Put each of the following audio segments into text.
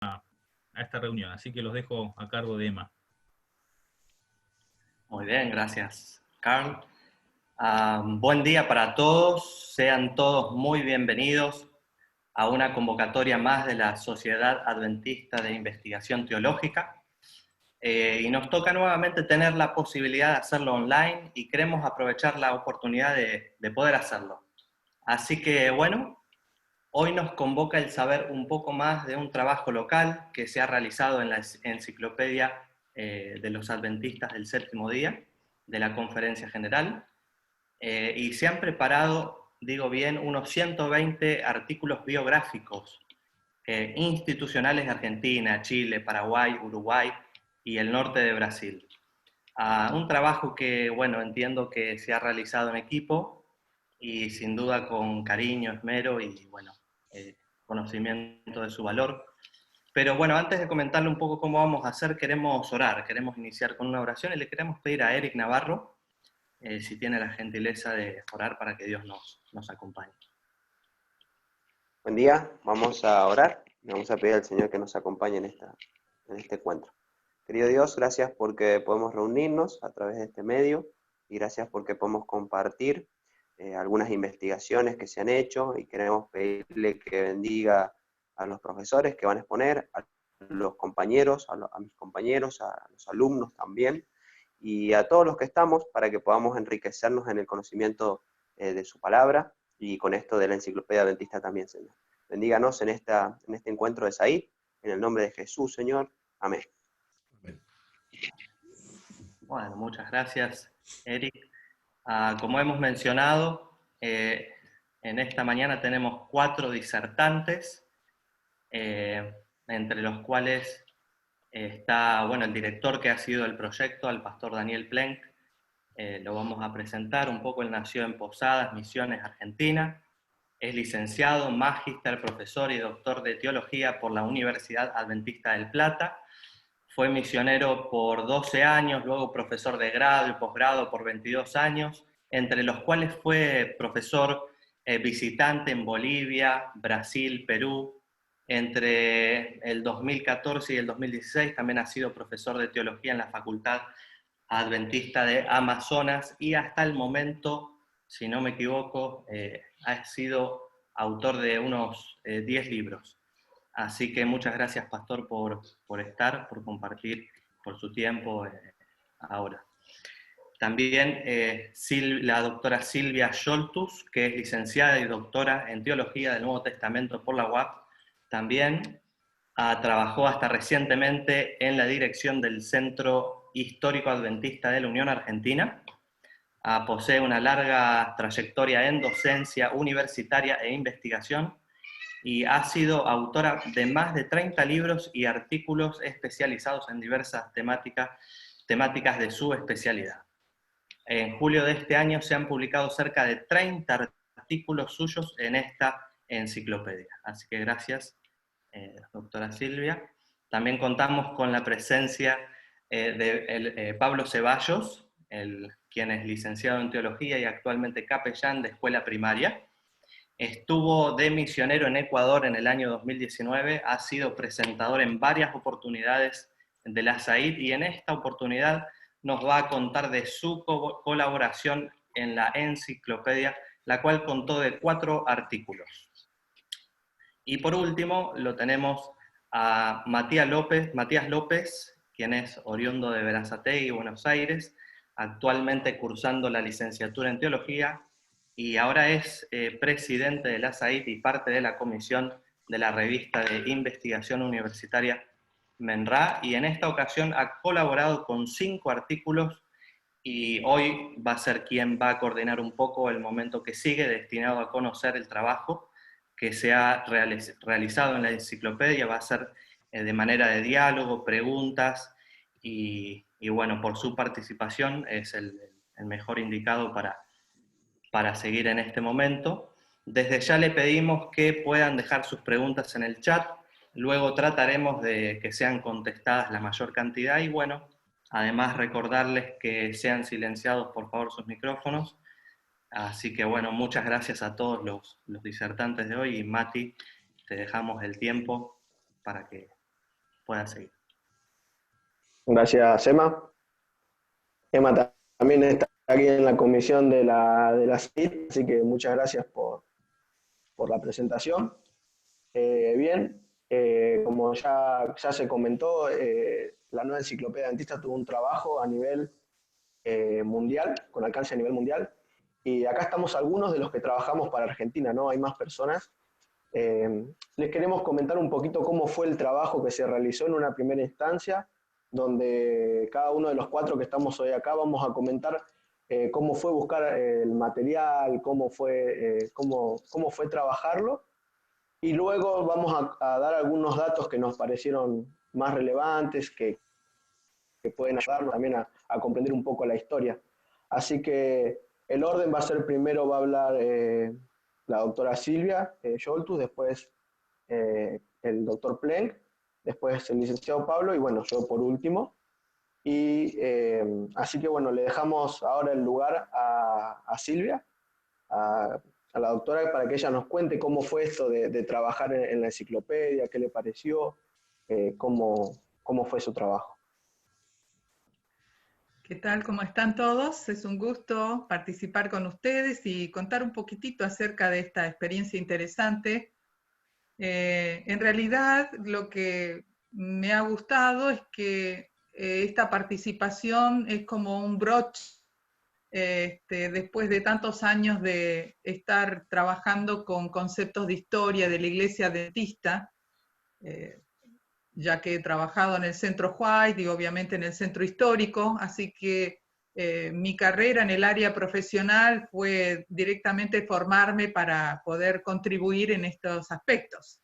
a esta reunión, así que los dejo a cargo de Emma. Muy bien, gracias, Carl. Buen día para todos, sean todos muy bienvenidos a una convocatoria más de la Sociedad Adventista de Investigación Teológica. Y nos toca nuevamente tener la posibilidad de hacerlo online y queremos aprovechar la oportunidad de poder hacerlo. Así que bueno, hoy nos convoca el saber un poco más de un trabajo local que se ha realizado en la enciclopedia de los adventistas del séptimo día, de la Conferencia General, y se han preparado, digo bien, unos 120 artículos biográficos institucionales de Argentina, Chile, Paraguay, Uruguay y el norte de Brasil. Un trabajo que, bueno, entiendo que se ha realizado en equipo y sin duda con cariño, esmero y, bueno, conocimiento de su valor. Pero bueno, antes de comentarle un poco cómo vamos a hacer, queremos orar, queremos iniciar con una oración y le queremos pedir a Eric Navarro si tiene la gentileza de orar para que Dios nos acompañe. Buen día, vamos a orar, le vamos a pedir al Señor que nos acompañe en este encuentro. Querido Dios, gracias porque podemos reunirnos a través de este medio y gracias porque podemos compartir algunas investigaciones que se han hecho y queremos pedirle que bendiga a los profesores que van a exponer, a los compañeros, a mis compañeros, a los alumnos también y a todos los que estamos para que podamos enriquecernos en el conocimiento de su palabra y con esto de la Enciclopedia Adventista también, Señor. Bendíganos en este encuentro de Said, en el nombre de Jesús, Señor. Amén. Bueno, muchas gracias, Eric. Como hemos mencionado, en esta mañana tenemos 4 disertantes, entre los cuales está, bueno, el director que ha sido el proyecto, el pastor Daniel Plenk. Lo vamos a presentar un poco. Él nació en Posadas, Misiones, Argentina. Es licenciado, magíster, profesor y doctor de teología por la Universidad Adventista del Plata. Fue misionero por 12 años, luego profesor de grado y posgrado por 22 años, entre los cuales fue profesor visitante en Bolivia, Brasil, Perú. Entre el 2014 y el 2016 también ha sido profesor de teología en la Facultad Adventista de Amazonas y hasta el momento, si no me equivoco, ha sido autor de unos 10 libros. Así que muchas gracias, Pastor, por estar, por compartir, por su tiempo ahora. También la doctora Silvia Scholtus, que es licenciada y doctora en Teología del Nuevo Testamento por la UAP, también trabajó hasta recientemente en la dirección del Centro Histórico Adventista de la Unión Argentina. Posee una larga trayectoria en docencia universitaria e investigación y ha sido autora de más de 30 libros y artículos especializados en diversas temáticas de su especialidad. En julio de este año se han publicado cerca de 30 artículos suyos en esta enciclopedia. Así que gracias, doctora Silvia. También contamos con la presencia de Pablo Ceballos, quien es licenciado en Teología y actualmente capellán de escuela primaria. Estuvo de misionero en Ecuador en el año 2019, ha sido presentador en varias oportunidades de la SAID y en esta oportunidad nos va a contar de su colaboración en la enciclopedia, la cual contó de 4 artículos. Y por último lo tenemos a Matías López, quien es oriundo de Berazategui, Buenos Aires, actualmente cursando la licenciatura en Teología, y ahora es presidente de la SAID y parte de la comisión de la revista de investigación universitaria MENRA, y en esta ocasión ha colaborado con 5 artículos y hoy va a ser quien va a coordinar un poco el momento que sigue, destinado a conocer el trabajo que se ha realizado en la enciclopedia. Va a ser de manera de diálogo, preguntas, y bueno, por su participación es el mejor indicado para seguir en este momento. Desde ya le pedimos que puedan dejar sus preguntas en el chat, luego trataremos de que sean contestadas la mayor cantidad y bueno, además recordarles que sean silenciados por favor sus micrófonos. Así que bueno, muchas gracias a todos los disertantes de hoy y Mati, te dejamos el tiempo para que pueda seguir. Gracias, Emma. Emma también está aquí en la comisión de la CIT, así que muchas gracias por la presentación. Bien, como ya se comentó, la nueva enciclopedia adventista tuvo un trabajo a nivel mundial, con alcance a nivel mundial, y acá estamos algunos de los que trabajamos para Argentina, ¿no? Hay más personas. Les queremos comentar un poquito cómo fue el trabajo que se realizó en una primera instancia, donde cada uno de los 4 que estamos hoy acá vamos a comentar cómo fue buscar el material, cómo fue trabajarlo, y luego vamos a dar algunos datos que nos parecieron más relevantes, que pueden ayudarnos también a comprender un poco la historia. Así que el orden va a ser: primero va a hablar la doctora Silvia Scholtus, después el doctor Plenk, después el licenciado Pablo, y bueno, yo por último. Y así que bueno, le dejamos ahora el lugar a Silvia, a la doctora, para que ella nos cuente cómo fue esto de trabajar en la enciclopedia, qué le pareció, cómo fue su trabajo. ¿Qué tal? ¿Cómo están todos? Es un gusto participar con ustedes y contar un poquitito acerca de esta experiencia interesante. En realidad, lo que me ha gustado es que esta participación es como un broche después de tantos años de estar trabajando con conceptos de historia de la Iglesia Adventista, ya que he trabajado en el Centro White y obviamente en el Centro Histórico, así que mi carrera en el área profesional fue directamente formarme para poder contribuir en estos aspectos.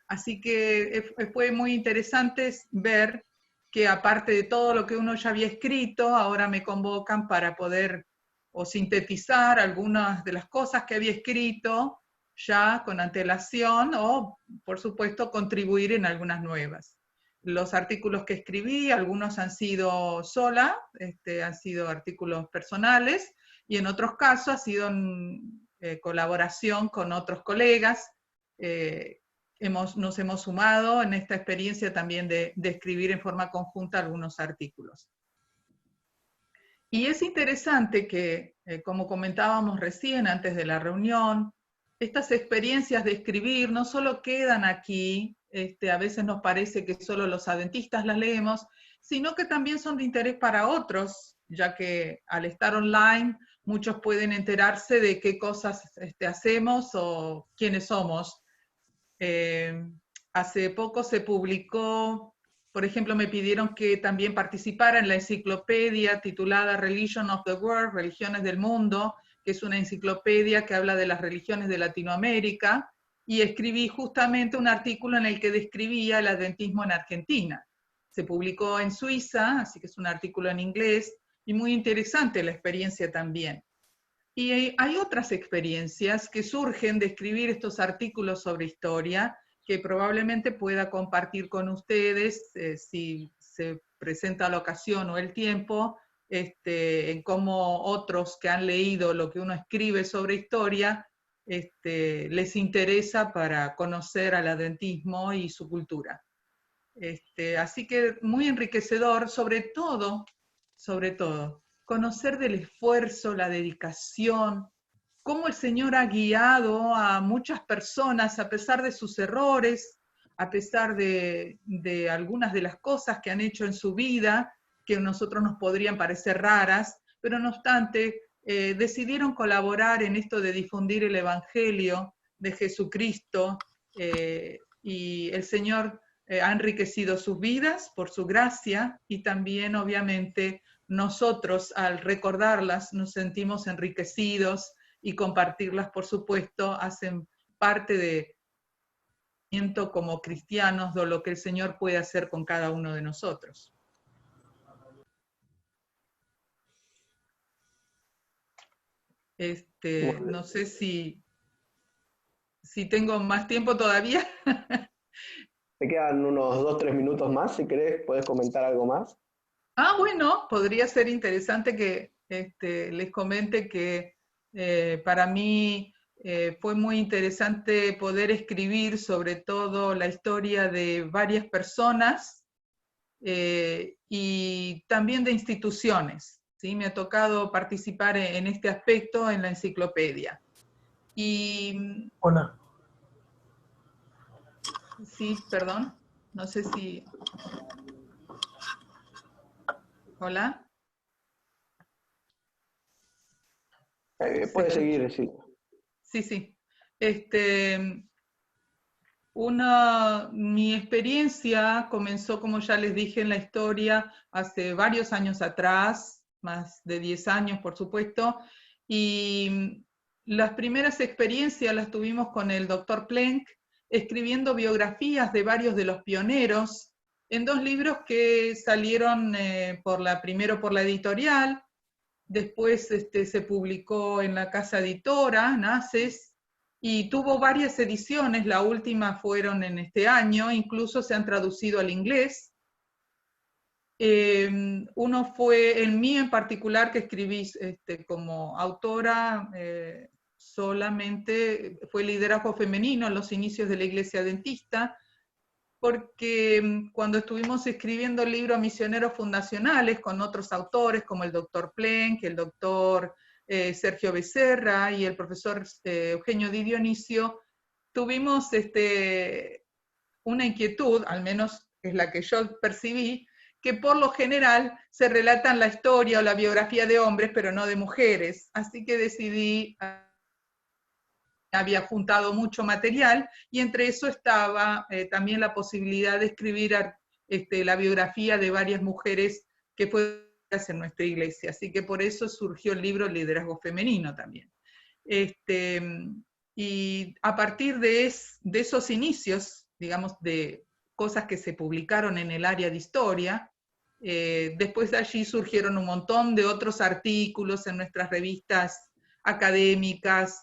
Así que fue muy interesante ver que aparte de todo lo que uno ya había escrito, ahora me convocan para poder o sintetizar algunas de las cosas que había escrito ya con antelación o, por supuesto, contribuir en algunas nuevas. Los artículos que escribí, algunos han sido sola, han sido artículos personales, y en otros casos ha sido en colaboración con otros colegas. Nos hemos sumado en esta experiencia también de escribir en forma conjunta algunos artículos. Y es interesante que, como comentábamos recién antes de la reunión, estas experiencias de escribir no solo quedan aquí, a veces nos parece que solo los adventistas las leemos, sino que también son de interés para otros, ya que al estar online muchos pueden enterarse de qué cosas hacemos o quiénes somos. Hace poco se publicó, por ejemplo, me pidieron que también participara en la enciclopedia titulada Religion of the World, Religiones del Mundo, que es una enciclopedia que habla de las religiones de Latinoamérica, y escribí justamente un artículo en el que describía el adventismo en Argentina. Se publicó en Suiza, así que es un artículo en inglés, y muy interesante la experiencia también. Y hay otras experiencias que surgen de escribir estos artículos sobre historia que probablemente pueda compartir con ustedes si se presenta la ocasión o el tiempo, en cómo otros que han leído lo que uno escribe sobre historia les interesa para conocer al adventismo y su cultura. Así que muy enriquecedor, sobre todo, conocer del esfuerzo, la dedicación, cómo el Señor ha guiado a muchas personas a pesar de sus errores, a pesar de algunas de las cosas que han hecho en su vida, que a nosotros nos podrían parecer raras, pero no obstante, decidieron colaborar en esto de difundir el Evangelio de Jesucristo, y el Señor ha enriquecido sus vidas por su gracia, y también obviamente nosotros al recordarlas nos sentimos enriquecidos, y compartirlas, por supuesto, hacen parte de como cristianos de lo que el Señor puede hacer con cada uno de nosotros. No sé si tengo más tiempo todavía. Te quedan unos 2-3 minutos más, si querés, puedes comentar algo más. Bueno, podría ser interesante que les comente que para mí Fue muy interesante poder escribir sobre todo la historia de varias personas y también de instituciones. ¿Sí? Me ha tocado participar en este aspecto en la enciclopedia. Y, Hola. sí, perdón, no sé si... Hola. Puede seguir, sí. Sí, sí. Mi experiencia comenzó, como ya les dije en la historia, hace varios años atrás, más de 10 años, por supuesto, y las primeras experiencias las tuvimos con el doctor Plenk, escribiendo biografías de varios de los pioneros, en 2 libros que salieron primero por la editorial, después se publicó en la casa editora, Naces, y tuvo varias ediciones, la última fueron en este año, incluso se han traducido al inglés. Uno fue el mío en particular, que escribí como autora solamente, fue Liderazgo Femenino en los inicios de la Iglesia Adventista, porque cuando estuvimos escribiendo el libro Misioneros Fundacionales con otros autores como el doctor Plenk, el doctor Sergio Becerra y el profesor Eugenio Di Dionisio, tuvimos una inquietud, al menos es la que yo percibí, que por lo general se relatan la historia o la biografía de hombres, pero no de mujeres. Así que decidí, había juntado mucho material, y entre eso estaba también la posibilidad de escribir la biografía de varias mujeres que fueron en nuestra iglesia. Así que por eso surgió el libro Liderazgo Femenino también. Y a partir de esos inicios, digamos, de cosas que se publicaron en el área de historia, después de allí surgieron un montón de otros artículos en nuestras revistas académicas,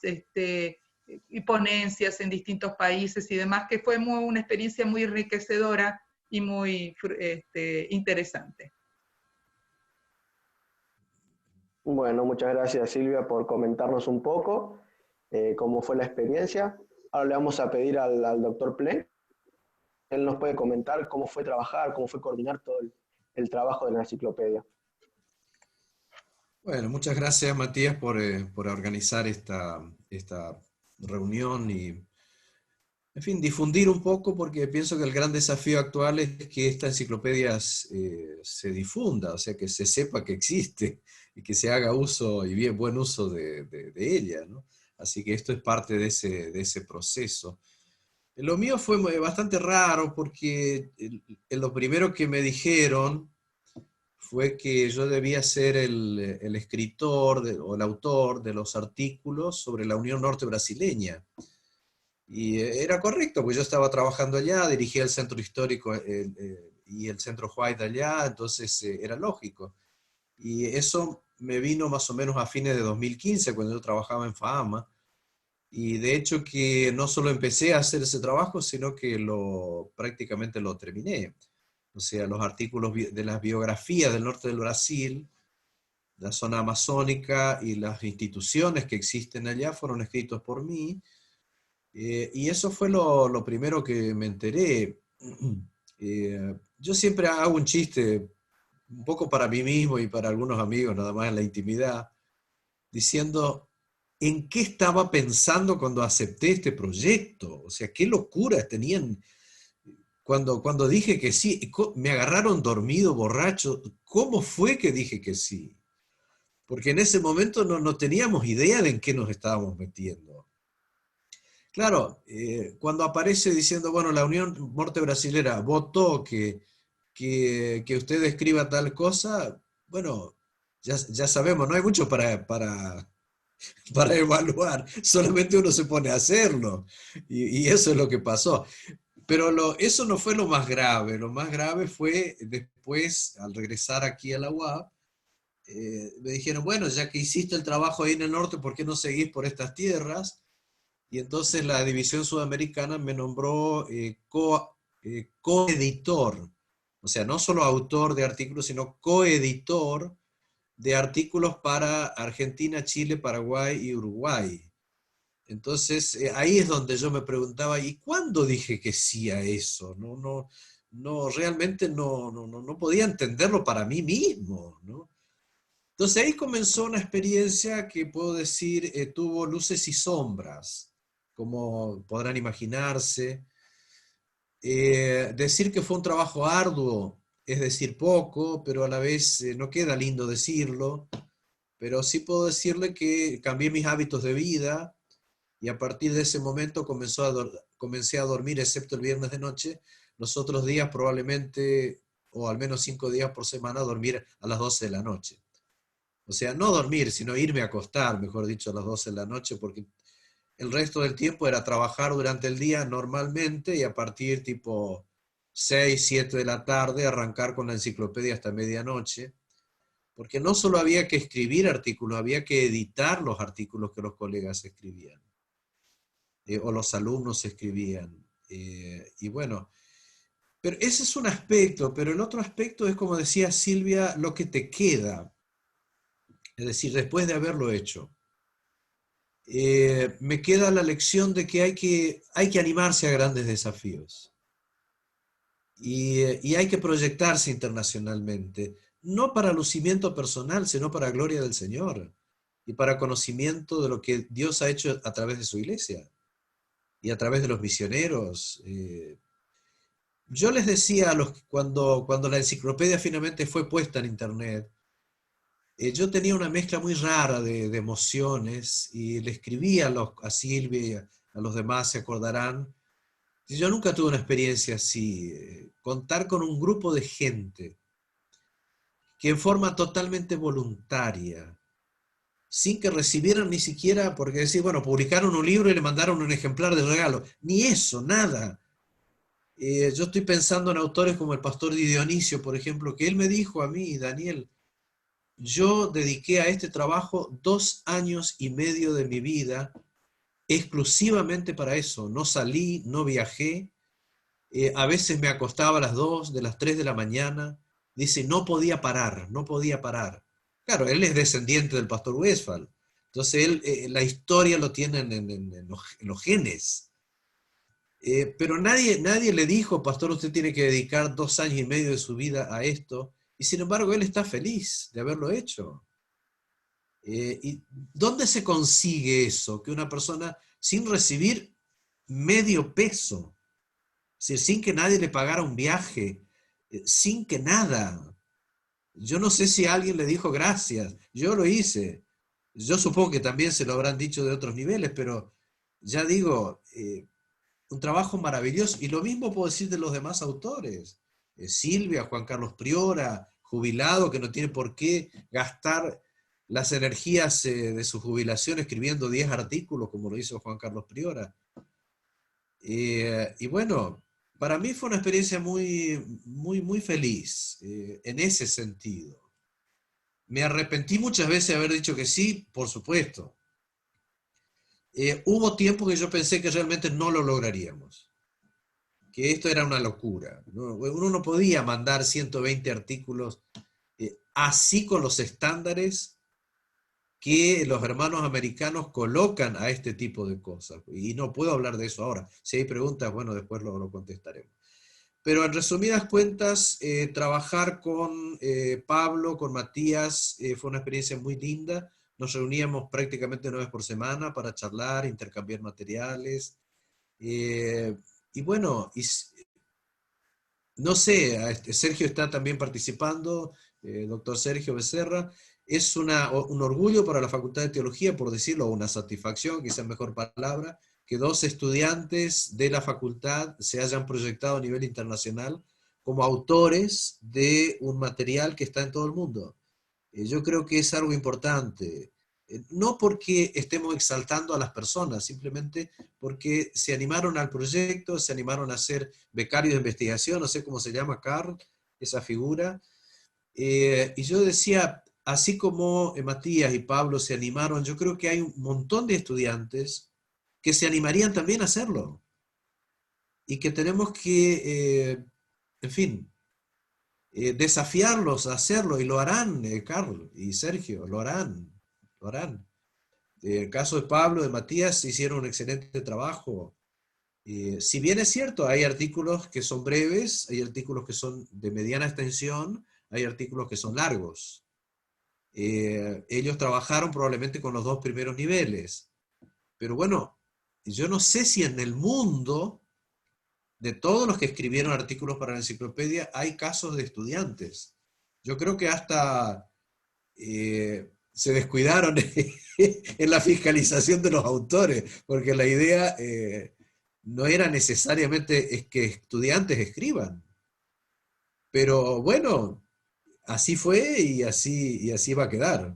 y ponencias en distintos países y demás, que fue una experiencia muy enriquecedora y muy interesante. Bueno, muchas gracias Silvia por comentarnos un poco cómo fue la experiencia. Ahora le vamos a pedir al doctor Plenk. Él nos puede comentar cómo fue trabajar, cómo fue coordinar todo el trabajo de la enciclopedia. Bueno, muchas gracias Matías por organizar esta reunión y, en fin, difundir un poco, porque pienso que el gran desafío actual es que esta enciclopedia se difunda, o sea, que se sepa que existe y que se haga uso y buen uso de ella, ¿no? Así que esto es parte de ese proceso. Lo mío fue bastante raro porque lo primero que me dijeron fue que yo debía ser el escritor o el autor de los artículos sobre la Unión Norte Brasileña. Y era correcto, porque yo estaba trabajando allá, dirigía el centro histórico y el centro White allá, entonces era lógico. Y eso me vino más o menos a fines de 2015, cuando yo trabajaba en FAAMA. Y de hecho que no solo empecé a hacer ese trabajo, sino que prácticamente lo terminé. O sea, los artículos de las biografías del norte del Brasil, la zona amazónica y las instituciones que existen allá fueron escritos por mí. Y eso fue lo primero que me enteré. Yo siempre hago un chiste, un poco para mí mismo y para algunos amigos, nada más en la intimidad, diciendo, ¿en qué estaba pensando cuando acepté este proyecto? O sea, qué locuras tenían. Cuando dije que sí, me agarraron dormido, borracho. ¿Cómo fue que dije que sí? Porque en ese momento no teníamos idea de en qué nos estábamos metiendo. Claro, cuando aparece diciendo, bueno, la Unión Norte Brasilera votó que usted escriba tal cosa, bueno, ya sabemos, no hay mucho para evaluar, solamente uno se pone a hacerlo. Y eso es lo que pasó. Pero eso no fue lo más grave fue después, al regresar aquí a la UAP, me dijeron, bueno, ya que hiciste el trabajo ahí en el norte, ¿por qué no seguís por estas tierras? Y entonces la División Sudamericana me nombró coeditor, o sea, no solo autor de artículos, sino coeditor de artículos para Argentina, Chile, Paraguay y Uruguay. Entonces, ahí es donde yo me preguntaba, ¿y cuándo dije que sí a eso? Realmente no podía entenderlo para mí mismo, ¿no? Entonces ahí comenzó una experiencia que puedo decir tuvo luces y sombras, como podrán imaginarse. Decir que fue un trabajo arduo es decir poco, pero a la vez no queda lindo decirlo, pero sí puedo decirle que cambié mis hábitos de vida y a partir de ese momento comencé a dormir, excepto el viernes de noche, los otros días probablemente, o al menos 5 días por semana, dormir a las 12 de la noche. O sea, no dormir, sino irme a acostar, mejor dicho, a las 12 de la noche, porque el resto del tiempo era trabajar durante el día normalmente y a partir tipo 6, 7 de la tarde arrancar con la enciclopedia hasta medianoche, porque no solo había que escribir artículos, había que editar los artículos que los colegas escribían, o los alumnos escribían. Y bueno, pero ese es un aspecto, pero el otro aspecto es, como decía Silvia, lo que te queda, es decir, después de haberlo hecho. Me queda la lección de que hay que animarse a grandes desafíos y hay que proyectarse internacionalmente, no para lucimiento personal, sino para gloria del Señor y para conocimiento de lo que Dios ha hecho a través de su iglesia y a través de los misioneros. Yo les decía a cuando la enciclopedia finalmente fue puesta en internet, yo tenía una mezcla muy rara de emociones y le escribí a Silvia y a los demás, se acordarán. Yo nunca tuve una experiencia así. Contar con un grupo de gente que en forma totalmente voluntaria, sin que recibieran ni siquiera, porque decir, bueno, publicaron un libro y le mandaron un ejemplar de regalo. Ni eso, nada. Yo estoy pensando en autores como el pastor Di Dionisio, por ejemplo, que él me dijo a mí, Daniel, yo dediqué a este trabajo 2 años y medio de mi vida exclusivamente para eso. No salí, no viajé. A veces me acostaba a las 2, de las 3 de la mañana. Dice, no podía parar, no podía parar. Claro, él es descendiente del pastor Westphal. Entonces, la historia lo tiene en los genes. Pero nadie le dijo, pastor, usted tiene que dedicar 2 años y medio de su vida a esto. Y sin embargo, él está feliz de haberlo hecho. ¿Y dónde se consigue eso? Que una persona, sin recibir medio peso, sin que nadie le pagara un viaje, sin que nada. Yo no sé si alguien le dijo gracias, yo lo hice. Yo supongo que también se lo habrán dicho de otros niveles, pero ya digo, un trabajo maravilloso. Y lo mismo puedo decir de los demás autores. Silvia, Juan Carlos Priora, jubilado, que no tiene por qué gastar las energías de su jubilación escribiendo 10 artículos, como lo hizo Juan Carlos Priora. Y bueno, para mí fue una experiencia muy feliz en ese sentido. Me arrepentí muchas veces de haber dicho que sí, por supuesto. Hubo tiempo que yo pensé que realmente no lo lograríamos, que esto era una locura, ¿no? Uno no podía mandar 120 artículos así con los estándares que los hermanos americanos colocan a este tipo de cosas. Y no puedo hablar de eso ahora. Si hay preguntas, bueno, después lo contestaremos. Pero en resumidas cuentas, trabajar con Pablo, con Matías, fue una experiencia muy linda. Nos reuníamos prácticamente 1 vez por semana para charlar, intercambiar materiales. Y bueno, no sé, Sergio está también participando, doctor Sergio Becerra. Es un orgullo para la Facultad de Teología, por decirlo, una satisfacción, quizás mejor palabra, que 2 estudiantes de la facultad se hayan proyectado a nivel internacional como autores de un material que está en todo el mundo. Yo creo que es algo importante, no porque estemos exaltando a las personas, simplemente porque se animaron al proyecto, se animaron a ser becarios de investigación, no sé cómo se llama, Carl, esa figura. Y yo decía, así como Matías y Pablo se animaron, yo creo que hay un montón de estudiantes que se animarían también a hacerlo. Y que tenemos que, en fin, desafiarlos a hacerlo, y lo harán, Carl y Sergio, lo harán, lo harán. el caso de Pablo, de Matías, hicieron un excelente trabajo. Si bien es cierto, hay artículos que son breves, hay artículos que son de mediana extensión, hay artículos que son largos. Ellos trabajaron probablemente con los dos primeros niveles. Pero bueno, yo no sé si en el mundo, de todos los que escribieron artículos para la enciclopedia, hay casos de estudiantes. Yo creo que hasta se descuidaron en la fiscalización de los autores, porque la idea no era necesariamente es que estudiantes escriban. Pero bueno, así fue y así va a quedar.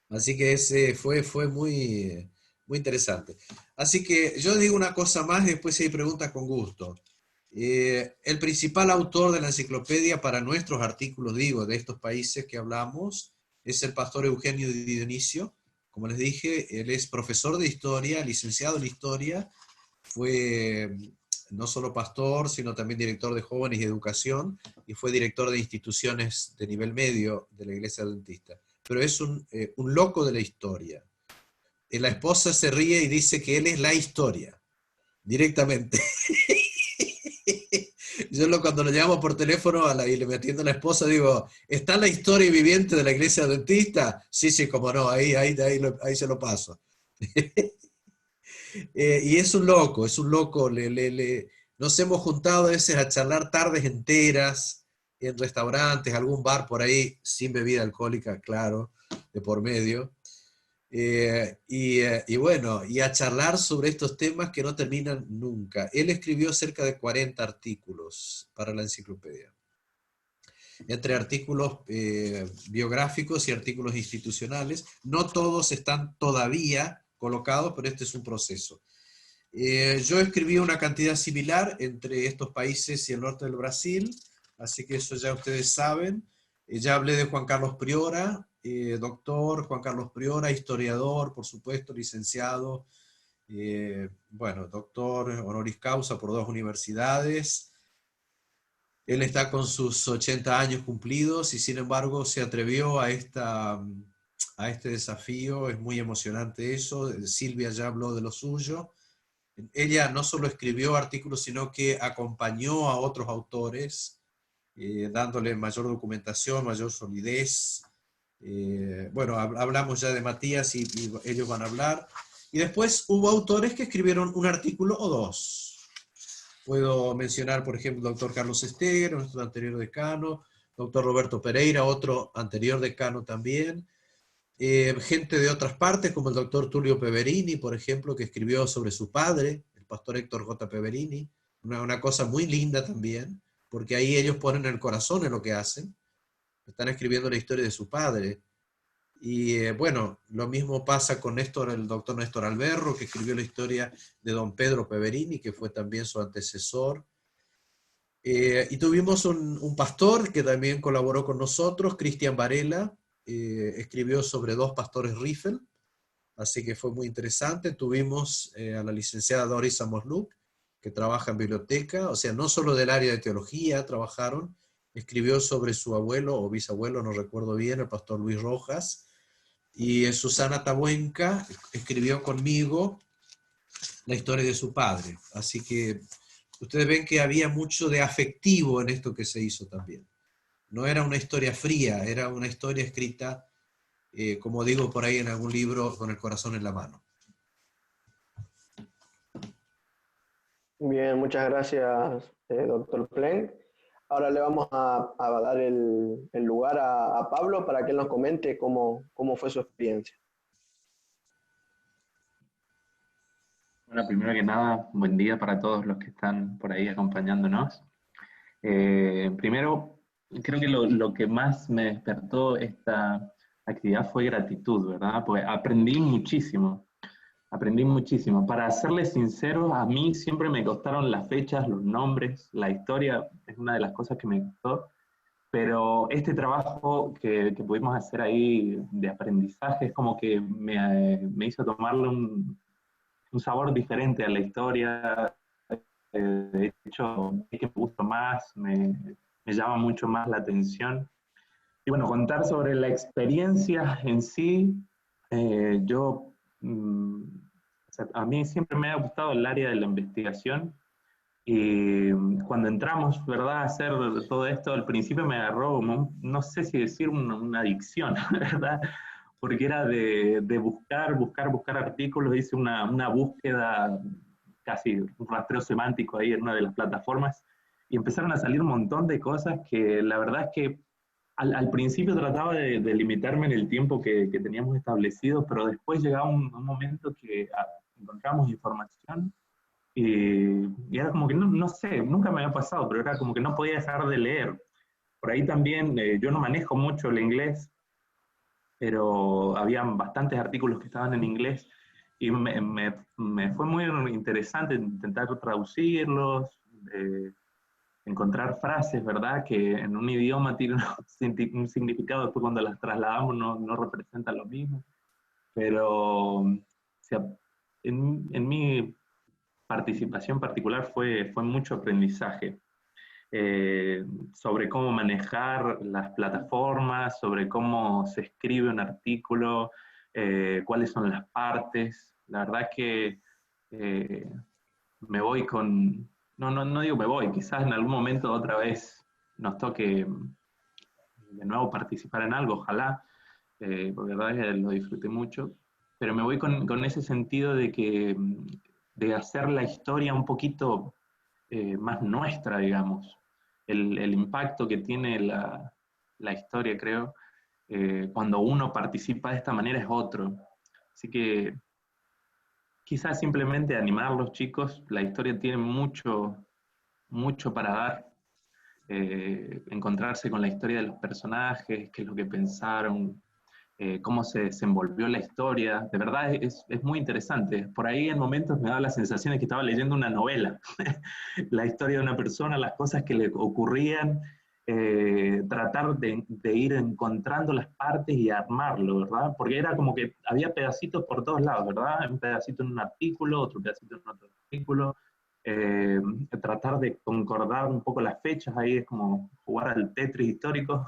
Así que ese fue muy, muy interesante. Así que yo digo una cosa más y después si hay preguntas con gusto. El principal autor de la enciclopedia para nuestros artículos, digo, de estos países que hablamos, es el pastor Eugenio Di Dionisio. Como les dije, él es profesor de historia, licenciado en historia, fue no solo pastor, sino también director de jóvenes y educación, y fue director de instituciones de nivel medio de la Iglesia Adventista. Pero es un loco de la historia. La esposa se ríe y dice que él es la historia, directamente. Cuando lo llamo por teléfono y le me atiende a la esposa, digo, ¿está la historia viviente de la Iglesia Adventista? Sí, como no, ahí se lo paso. Y es un loco, nos hemos juntado a veces a charlar tardes enteras en restaurantes, algún bar por ahí, sin bebida alcohólica, claro, de por medio. Y bueno, y a charlar sobre estos temas que no terminan nunca. Él escribió cerca de 40 artículos para la enciclopedia, entre artículos biográficos y artículos institucionales. No todos están todavía colocados, pero este es un proceso. Yo escribí una cantidad similar entre estos países y el norte del Brasil, así que eso ya ustedes saben. Ya hablé de Juan Carlos Priora, doctor Juan Carlos Priora, historiador, por supuesto, licenciado, bueno, doctor honoris causa por 2 universidades. Él está con sus 80 años cumplidos y sin embargo se atrevió a este desafío. Es muy emocionante eso. Silvia ya habló de lo suyo. Ella no solo escribió artículos, sino que acompañó a otros autores, dándole mayor documentación, mayor solidez. Bueno, hablamos ya de Matías y ellos van a hablar. Y después hubo autores que escribieron un artículo o 2. Puedo mencionar, por ejemplo, el doctor Carlos Esteger, nuestro anterior decano, doctor Roberto Pereira, otro anterior decano también. Gente de otras partes, como el doctor Tulio Peverini, por ejemplo, que escribió sobre su padre, el pastor Héctor J. Peverini, una cosa muy linda también, porque ahí ellos ponen el corazón en lo que hacen, están escribiendo la historia de su padre. Y bueno, lo mismo pasa con Néstor, el doctor Néstor Alberro, que escribió la historia de don Pedro Peverini, que fue también su antecesor. Y tuvimos un pastor que también colaboró con nosotros, Cristian Varela, escribió sobre 2 pastores Riffel, así que fue muy interesante. Tuvimos a la licenciada Doris Amosluk, que trabaja en biblioteca, o sea, no solo del área de teología trabajaron, escribió sobre su abuelo o bisabuelo, no recuerdo bien, el pastor Luis Rojas, y Susana Tabuenca escribió conmigo la historia de su padre, así que ustedes ven que había mucho de afectivo en esto que se hizo también. No era una historia fría, era una historia escrita, como digo por ahí en algún libro, con el corazón en la mano. Bien, muchas gracias, doctor Plenk. Ahora le vamos a dar el lugar a Pablo para que él nos comente cómo fue su experiencia. Bueno, primero que nada, buen día para todos los que están por ahí acompañándonos. Primero, creo que lo que más me despertó esta actividad fue gratitud, ¿verdad? Pues aprendí muchísimo. Para serles sincero, a mí siempre me costaron las fechas, los nombres, la historia es una de las cosas que me costó, pero este trabajo que pudimos hacer ahí de aprendizaje es como que me hizo tomarle un sabor diferente a la historia. De hecho, es que me gusta más, me llama mucho más la atención. Y bueno, contar sobre la experiencia en sí, Yo, o sea, a mí siempre me ha gustado el área de la investigación y cuando entramos, ¿verdad?, a hacer todo esto, al principio me agarró, como, no sé si decir una adicción, ¿verdad? Porque era de buscar artículos, hice una búsqueda, casi un rastreo semántico ahí en una de las plataformas, y empezaron a salir un montón de cosas que la verdad es que al principio trataba de limitarme en el tiempo que teníamos establecido, pero después llegaba un momento que encontramos información y era como que, no sé, nunca me había pasado, pero era como que no podía dejar de leer. Por ahí también, yo no manejo mucho el inglés, pero habían bastantes artículos que estaban en inglés y me fue muy interesante intentar traducirlos, encontrar frases, ¿verdad?, que en un idioma tienen un significado, después cuando las trasladamos no representan lo mismo. Pero o sea, en mi participación particular fue mucho aprendizaje sobre cómo manejar las plataformas, sobre cómo se escribe un artículo, cuáles son las partes. La verdad que me voy con... No digo me voy, quizás en algún momento otra vez nos toque de nuevo participar en algo, ojalá, porque la verdad es que lo disfruté mucho, pero me voy con ese sentido de que de hacer la historia un poquito más nuestra, digamos. El impacto que tiene la historia, creo, cuando uno participa de esta manera es otro. Así que quizás simplemente animar a los chicos, la historia tiene mucho para dar, encontrarse con la historia de los personajes, qué es lo que pensaron, cómo se desenvolvió la historia. De verdad es muy interesante. Por ahí en momentos me da la sensación de que estaba leyendo una novela, la historia de una persona, las cosas que le ocurrían, tratar de ir encontrando las partes y armarlo, ¿verdad? Porque era como que había pedacitos por todos lados, ¿verdad? Un pedacito en un artículo, otro pedacito en otro artículo. Tratar de concordar un poco las fechas, ahí es como jugar al Tetris histórico.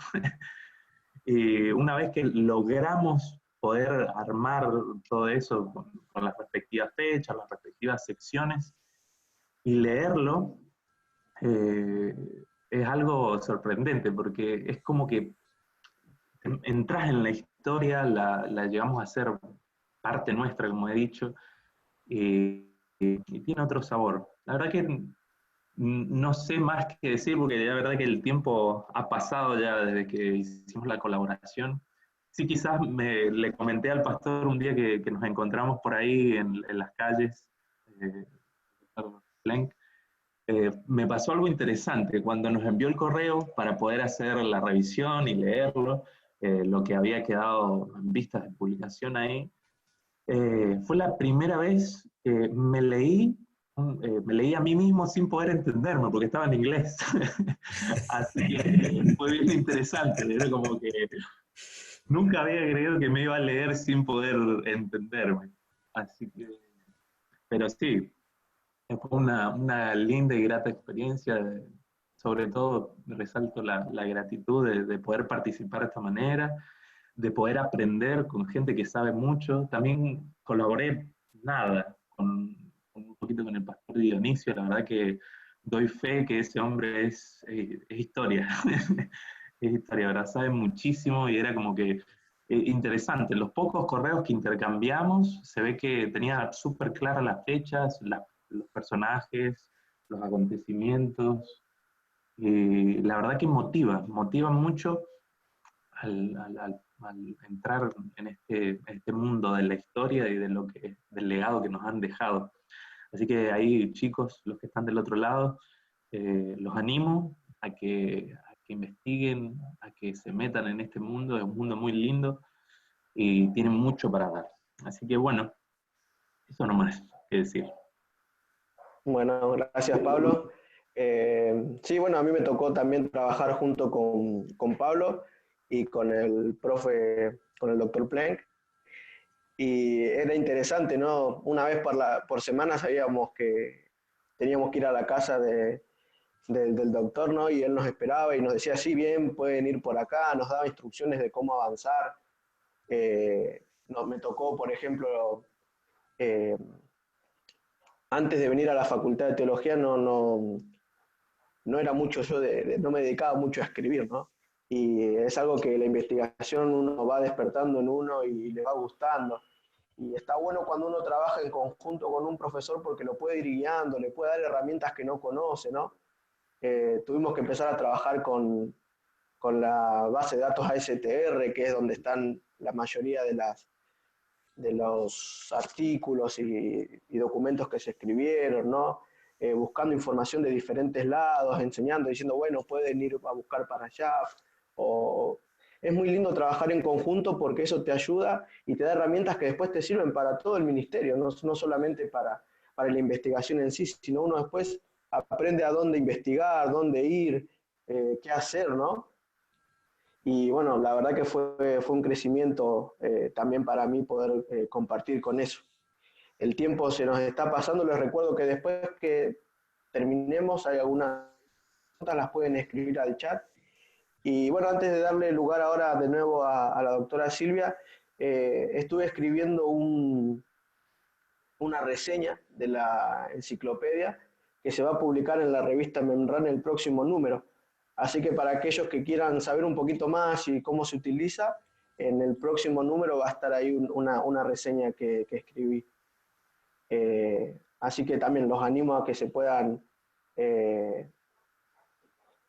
Y una vez que logramos poder armar todo eso con las respectivas fechas, las respectivas secciones, y leerlo, eh, es algo sorprendente, porque es como que entras en la historia, la llegamos a ser parte nuestra, como he dicho, y tiene otro sabor. La verdad que no sé más que decir, porque la verdad que el tiempo ha pasado ya desde que hicimos la colaboración. Sí, quizás le comenté al pastor un día que nos encontramos por ahí en las calles, eh, me pasó algo interesante. Cuando nos envió el correo para poder hacer la revisión y leerlo, lo que había quedado en vistas de publicación ahí, fue la primera vez que me leí a mí mismo sin poder entenderme, porque estaba en inglés. Así que fue bien interesante, era como que nunca había creído que me iba a leer sin poder entenderme. Así que, pero sí, fue una linda y grata experiencia. Sobre todo, resalto la gratitud de poder participar de esta manera, de poder aprender con gente que sabe mucho. También colaboré nada con un poquito con el pastor Dionisio. La verdad que doy fe que ese hombre es historia. Es historia, ¿verdad? Sabe muchísimo y era como que interesante. Los pocos correos que intercambiamos, se ve que tenía súper claras las fechas, los personajes, los acontecimientos. La verdad que motiva mucho al entrar en este mundo de la historia y del legado que nos han dejado. Así que ahí, chicos, los que están del otro lado, los animo a que investiguen, a que se metan en este mundo. Es un mundo muy lindo y tienen mucho para dar. Así que bueno, eso nomás que decir. Bueno, gracias Pablo. Sí, bueno, a mí me tocó también trabajar junto con Pablo y con el profe, con el doctor Plank. Y era interesante, ¿no? Una vez por semana sabíamos que teníamos que ir a la casa del doctor, ¿no? Y él nos esperaba y nos decía, sí, bien, pueden ir por acá, nos daba instrucciones de cómo avanzar. no, me tocó, por ejemplo, antes de venir a la Facultad de Teología no era mucho yo, no me dedicaba mucho a escribir, ¿no? Y es algo que la investigación uno va despertando en uno y le va gustando. Y está bueno cuando uno trabaja en conjunto con un profesor porque lo puede ir guiando, le puede dar herramientas que no conoce, ¿no? Tuvimos que empezar a trabajar con la base de datos ASTR, que es donde están la mayoría de los artículos y documentos que se escribieron, ¿no? Buscando información de diferentes lados, enseñando, diciendo, bueno, pueden ir a buscar para allá. Es muy lindo trabajar en conjunto porque eso te ayuda y te da herramientas que después te sirven para todo el ministerio, no solamente para la investigación en sí, sino uno después aprende a dónde investigar, dónde ir, qué hacer, ¿no? Y bueno, la verdad que fue un crecimiento también para mí poder compartir con eso. El tiempo se nos está pasando, les recuerdo que después que terminemos hay algunas preguntas, las pueden escribir al chat. Y bueno, antes de darle lugar ahora de nuevo a la doctora Silvia, estuve escribiendo una reseña de la enciclopedia que se va a publicar en la revista Memran el próximo número. Así que para aquellos que quieran saber un poquito más y cómo se utiliza, en el próximo número va a estar ahí una reseña que escribí. Así que también los animo a que se puedan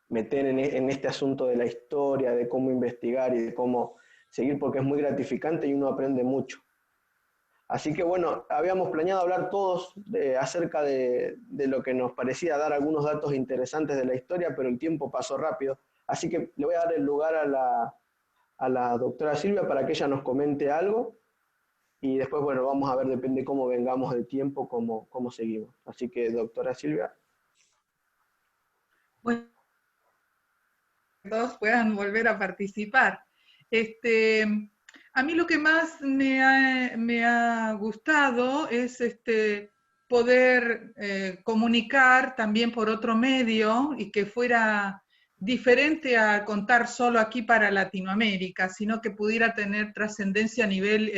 meter en este asunto de la historia, de cómo investigar y de cómo seguir, porque es muy gratificante y uno aprende mucho. Así que bueno, habíamos planeado hablar todos acerca de lo que nos parecía dar algunos datos interesantes de la historia, pero el tiempo pasó rápido. Así que le voy a dar el lugar a la doctora Silvia para que ella nos comente algo. Y después, bueno, vamos a ver, depende cómo vengamos de tiempo, cómo seguimos. Así que, doctora Silvia. Bueno, todos puedan volver a participar. A mí lo que más me ha gustado es poder comunicar también por otro medio y que fuera diferente a contar solo aquí para Latinoamérica, sino que pudiera tener trascendencia a nivel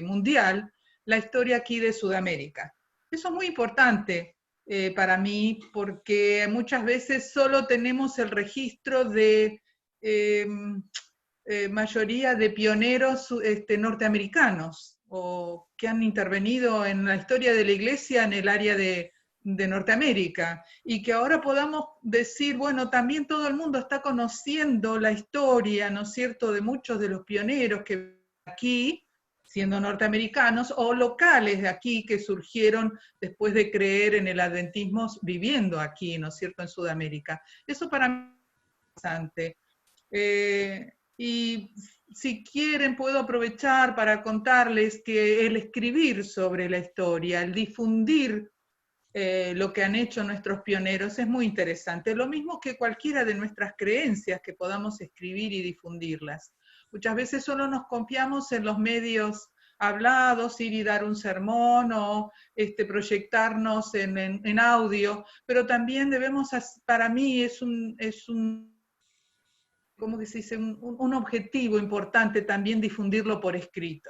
mundial la historia aquí de Sudamérica. Eso es muy importante para mí porque muchas veces solo tenemos el registro de mayoría de pioneros norteamericanos o que han intervenido en la historia de la Iglesia en el área de Norteamérica, y que ahora podamos decir, bueno, también todo el mundo está conociendo la historia, ¿no es cierto?, de muchos de los pioneros que aquí, siendo norteamericanos, o locales de aquí que surgieron después de creer en el adventismo viviendo aquí, ¿no es cierto?, en Sudamérica. Eso para mí es interesante. Y si quieren puedo aprovechar para contarles que el escribir sobre la historia, el difundir lo que han hecho nuestros pioneros es muy interesante, lo mismo que cualquiera de nuestras creencias que podamos escribir y difundirlas. Muchas veces solo nos confiamos en los medios hablados, ir y dar un sermón o proyectarnos en audio, pero también debemos, para mí es un ¿cómo que se dice? Un objetivo importante también difundirlo por escrito,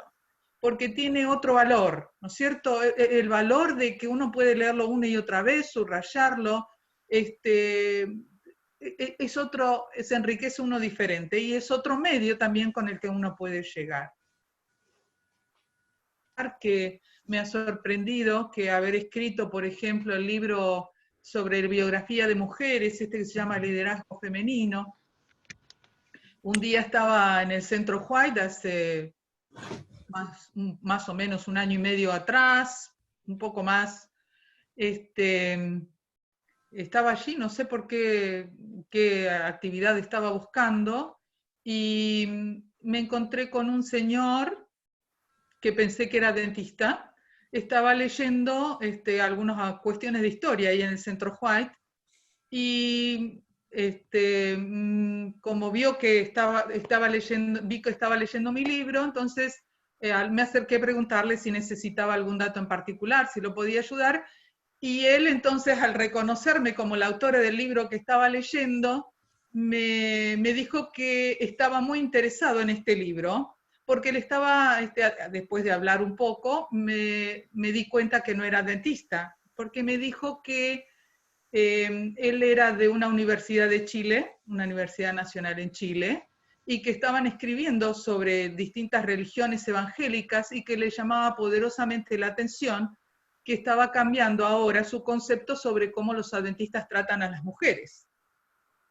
porque tiene otro valor, ¿no es cierto? El valor de que uno puede leerlo una y otra vez, subrayarlo, se enriquece uno diferente y es otro medio también con el que uno puede llegar. Que me ha sorprendido que haber escrito, por ejemplo, el libro sobre biografía de mujeres, que se llama Liderazgo Femenino. Un día estaba en el Centro White hace más o menos un año y medio atrás, un poco más. Estaba allí, no sé por qué actividad estaba buscando, y me encontré con un señor que pensé que era dentista. Estaba leyendo algunas cuestiones de historia ahí en el Centro White, y como vio que vi que estaba leyendo mi libro, entonces me acerqué a preguntarle si necesitaba algún dato en particular, si lo podía ayudar, y él entonces, al reconocerme como la autora del libro que estaba leyendo, me dijo que estaba muy interesado en este libro, porque él estaba, después de hablar un poco, me di cuenta que no era adventista, porque me dijo que él era de una universidad de Chile, una universidad nacional en Chile, y que estaban escribiendo sobre distintas religiones evangélicas y que le llamaba poderosamente la atención que estaba cambiando ahora su concepto sobre cómo los adventistas tratan a las mujeres.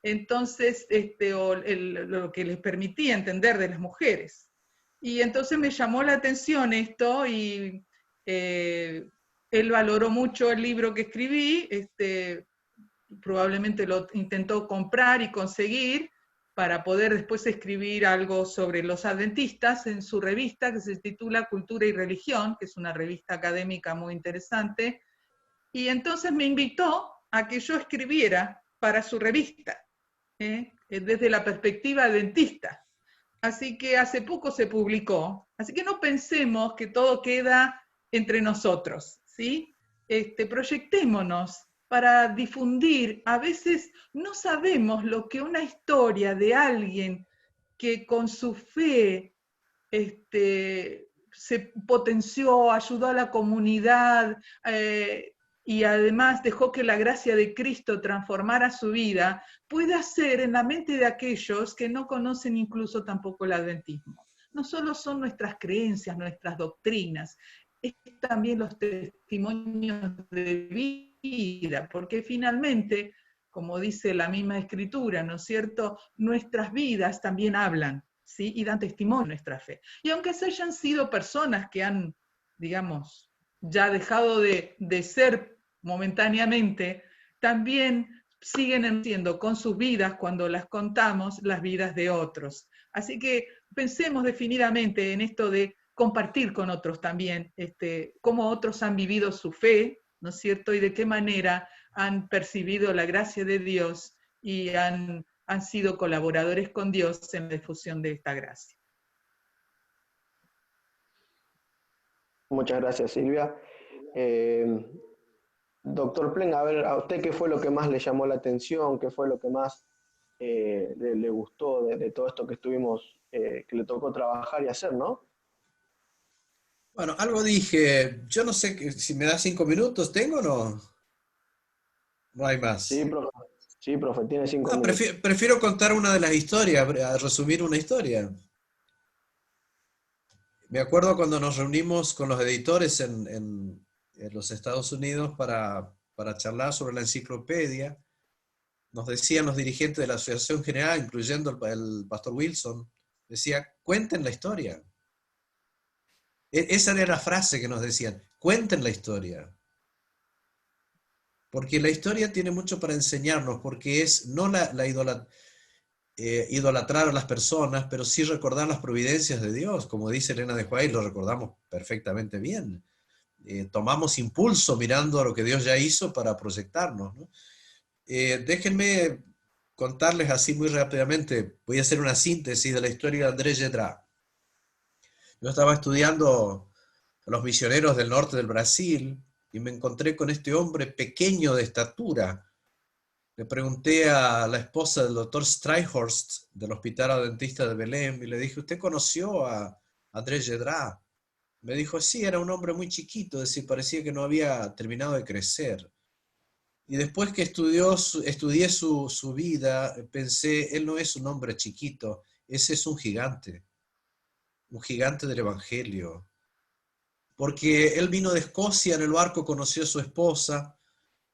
Entonces, lo que les permitía entender de las mujeres. Y entonces me llamó la atención esto y él valoró mucho el libro que escribí, probablemente lo intentó comprar y conseguir para poder después escribir algo sobre los adventistas en su revista que se titula Cultura y Religión, que es una revista académica muy interesante, y entonces me invitó a que yo escribiera para su revista, desde la perspectiva adventista. Así que hace poco se publicó, así que no pensemos que todo queda entre nosotros, ¿sí? Proyectémonos para difundir. A veces no sabemos lo que una historia de alguien que con su fe se potenció, ayudó a la comunidad y además dejó que la gracia de Cristo transformara su vida, puede hacer en la mente de aquellos que no conocen incluso tampoco el adventismo. No solo son nuestras creencias, nuestras doctrinas, es también los testimonios de vida, porque finalmente, como dice la misma Escritura, ¿no es cierto?, nuestras vidas también hablan, ¿sí?, y dan testimonio de nuestra fe. Y aunque se hayan sido personas que han, digamos, ya dejado de ser momentáneamente, también siguen siendo con sus vidas, cuando las contamos, las vidas de otros. Así que pensemos definidamente en esto de compartir con otros también, cómo otros han vivido su fe, ¿no es cierto?, y de qué manera han percibido la gracia de Dios y han sido colaboradores con Dios en la difusión de esta gracia. Muchas gracias, Silvia. Doctor Plen, a ver, ¿a usted qué fue lo que más le llamó la atención? ¿Qué fue lo que más le gustó de todo esto que estuvimos, que le tocó trabajar y hacer, ¿no? Bueno, algo dije, yo no sé si me da 5 minutos, ¿tengo o no? No hay más. Sí, profe, tiene 5 minutos. Prefiero contar una de las historias, resumir una historia. Me acuerdo cuando nos reunimos con los editores en los Estados Unidos para charlar sobre la enciclopedia. Nos decían los dirigentes de la Asociación General, incluyendo el pastor Wilson, decía, cuenten la historia. Esa era la frase que nos decían, cuenten la historia. Porque la historia tiene mucho para enseñarnos, porque es no idolatrar a las personas, pero sí recordar las providencias de Dios. Como dice Elena de White, lo recordamos perfectamente bien. Tomamos impulso mirando a lo que Dios ya hizo para proyectarnos, ¿no? Déjenme contarles así muy rápidamente, voy a hacer una síntesis de la historia de André Gedra. Yo estaba estudiando a los misioneros del norte del Brasil y me encontré con este hombre pequeño de estatura. Le pregunté a la esposa del doctor Streichhorst del Hospital Adventista de Belém y le dije, ¿usted conoció a André Gedra? Me dijo, sí, era un hombre muy chiquito, es decir, parecía que no había terminado de crecer. Y después que estudié su vida, pensé, él no es un hombre chiquito, ese es un gigante del Evangelio. Porque él vino de Escocia en el barco, conoció a su esposa,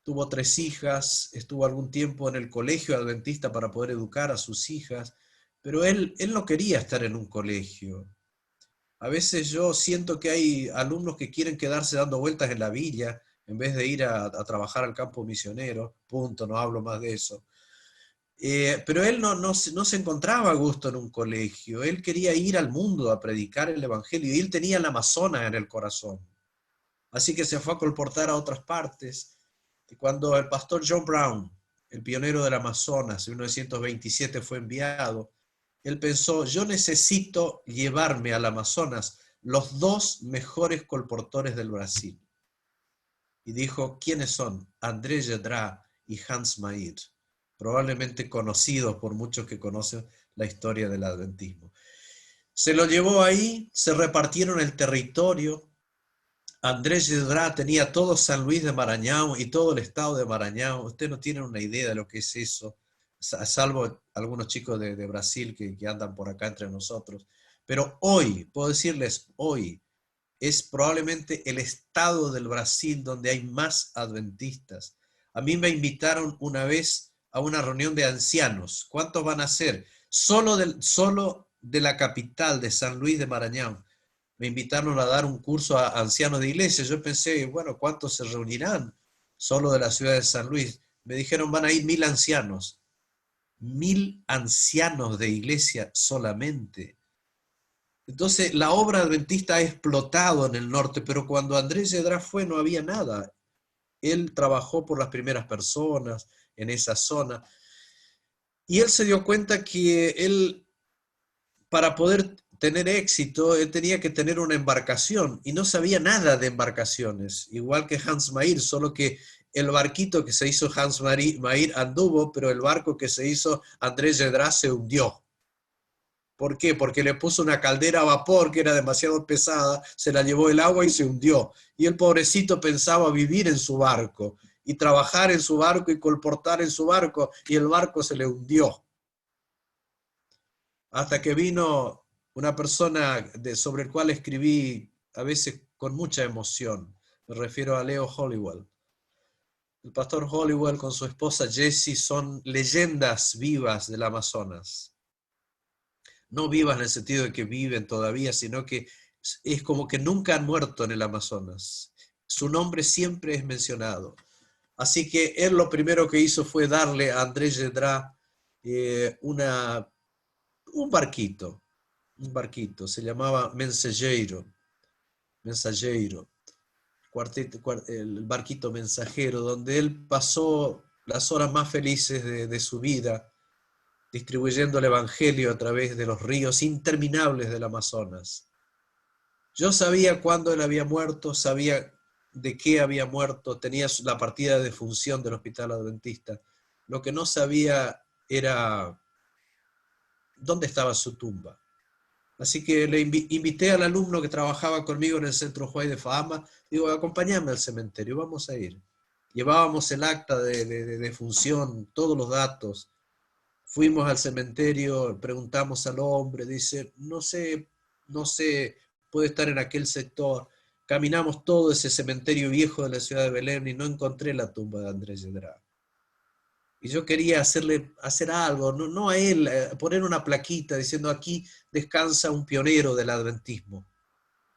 tuvo 3 hijas, estuvo algún tiempo en el colegio adventista para poder educar a sus hijas, pero él no quería estar en un colegio. A veces yo siento que hay alumnos que quieren quedarse dando vueltas en la villa en vez de ir a trabajar al campo misionero, punto, no hablo más de eso. Pero él no se encontraba a gusto en un colegio, él quería ir al mundo a predicar el Evangelio, y él tenía el Amazonas en el corazón. Así que se fue a colportar a otras partes, y cuando el pastor John Brown, el pionero del Amazonas, en 1927 fue enviado, él pensó, yo necesito llevarme al Amazonas los 2 mejores colportores del Brasil. Y dijo, ¿quiénes son? André Gedra y Hans Mair, probablemente conocidos por muchos que conocen la historia del adventismo. Se lo llevó ahí, se repartieron el territorio. Andrés Gedrá tenía todo San Luis de Maranhão y todo el estado de Maranhão. Ustedes no tienen una idea de lo que es eso, salvo algunos chicos de Brasil que andan por acá entre nosotros. Pero hoy, puedo decirles, hoy es probablemente el estado del Brasil donde hay más adventistas. A mí me invitaron una vez a una reunión de ancianos. ¿Cuántos van a ser? Solo de la capital de San Luis de Maranhão. Me invitaron a dar un curso a ancianos de iglesia. Yo pensé, bueno, ¿cuántos se reunirán solo de la ciudad de San Luis? Me dijeron, van a ir 1000 ancianos. 1000 ancianos de iglesia solamente. Entonces, la obra adventista ha explotado en el norte, pero cuando Andrés Gedrá fue no había nada. Él trabajó por las primeras personas en esa zona. Y él se dio cuenta que él, para poder tener éxito, él tenía que tener una embarcación, y no sabía nada de embarcaciones, igual que Hans Mair, solo que el barquito que se hizo Hans Mair anduvo, pero el barco que se hizo Andrés Gedrá se hundió. ¿Por qué? Porque le puso una caldera a vapor que era demasiado pesada, se la llevó el agua y se hundió. Y el pobrecito pensaba vivir en su barco, y trabajar en su barco y colportar en su barco, y el barco se le hundió. Hasta que vino una persona sobre el cual escribí a veces con mucha emoción. Me refiero a Leo Holliwell. El pastor Holliwell con su esposa Jessie son leyendas vivas del Amazonas. No vivas en el sentido de que viven todavía, sino que es como que nunca han muerto en el Amazonas. Su nombre siempre es mencionado. Así que él lo primero que hizo fue darle a Andrés Gedrá un barquito, se llamaba Mensageiro, el barquito mensajero, donde él pasó las horas más felices de su vida, distribuyendo el evangelio a través de los ríos interminables del Amazonas. Yo sabía cuándo él había muerto, sabía de qué había muerto, tenía la partida de defunción del Hospital Adventista. Lo que no sabía era dónde estaba su tumba. Así que le invité al alumno que trabajaba conmigo en el Centro Huay de Fama, digo, acompáñame al cementerio, vamos a ir. Llevábamos el acta de defunción, todos los datos. Fuimos al cementerio, preguntamos al hombre, dice, no sé, puede estar en aquel sector. Caminamos todo ese cementerio viejo de la ciudad de Belém y no encontré la tumba de Andrés Gedrá. Y yo quería hacer algo, no a él, poner una plaquita diciendo aquí descansa un pionero del adventismo.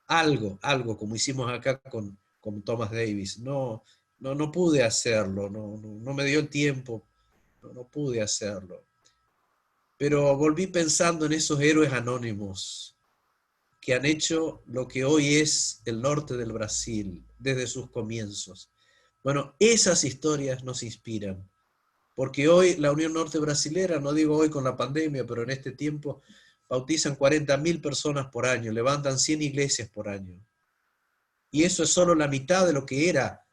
Algo, como hicimos acá con Thomas Davis. No pude hacerlo, no me dio el tiempo, no pude hacerlo. Pero volví pensando en esos héroes anónimos que han hecho lo que hoy es el norte del Brasil desde sus comienzos. Bueno, esas historias nos inspiran, porque hoy la Unión Norte Brasilera, no digo hoy con la pandemia, pero en este tiempo, bautizan 40.000 personas por año, levantan 100 iglesias por año. Y eso es solo la mitad de lo que era,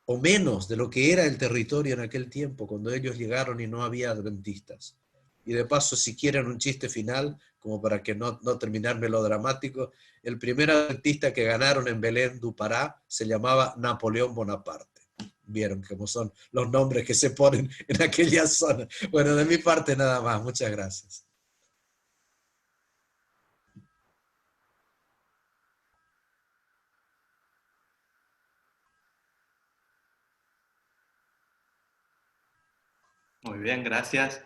o menos de lo que era el territorio en aquel tiempo, cuando ellos llegaron y no había adventistas. Y de paso, si quieren un chiste final, como para que no terminar melodramático, el primer adventista que ganaron en Belém do Pará se llamaba Napoleón Bonaparte. Vieron cómo son los nombres que se ponen en aquella zona. Bueno, de mi parte nada más. Muchas gracias. Muy bien, gracias.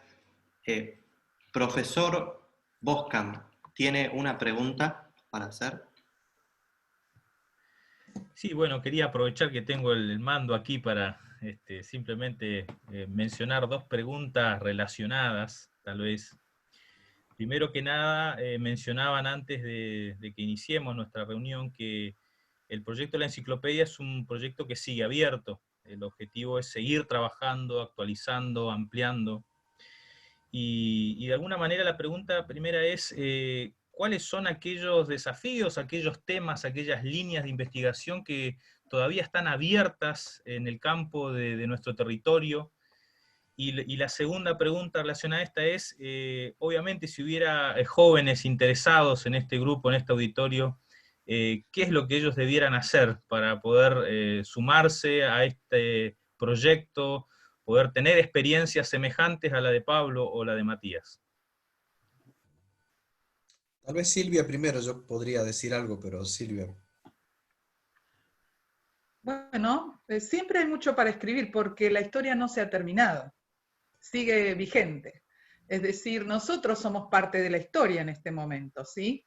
Profesor Boscam, ¿tiene una pregunta para hacer? Sí, bueno, quería aprovechar que tengo el mando aquí para simplemente mencionar dos preguntas relacionadas, tal vez. Primero que nada, mencionaban antes de que iniciemos nuestra reunión que el proyecto de la enciclopedia es un proyecto que sigue abierto. El objetivo es seguir trabajando, actualizando, ampliando. Y de alguna manera la pregunta primera es, ¿cuáles son aquellos desafíos, aquellos temas, aquellas líneas de investigación que todavía están abiertas en el campo de nuestro territorio Y la segunda pregunta relacionada a esta es, obviamente si hubiera jóvenes interesados en este grupo, en este auditorio, ¿qué es lo que ellos debieran hacer para poder sumarse a este proyecto, poder tener experiencias semejantes a la de Pablo o la de Matías? Tal vez Silvia primero, yo podría decir algo, pero Silvia. Bueno, siempre hay mucho para escribir porque la historia no se ha terminado, sigue vigente. Es decir, nosotros somos parte de la historia en este momento, ¿sí?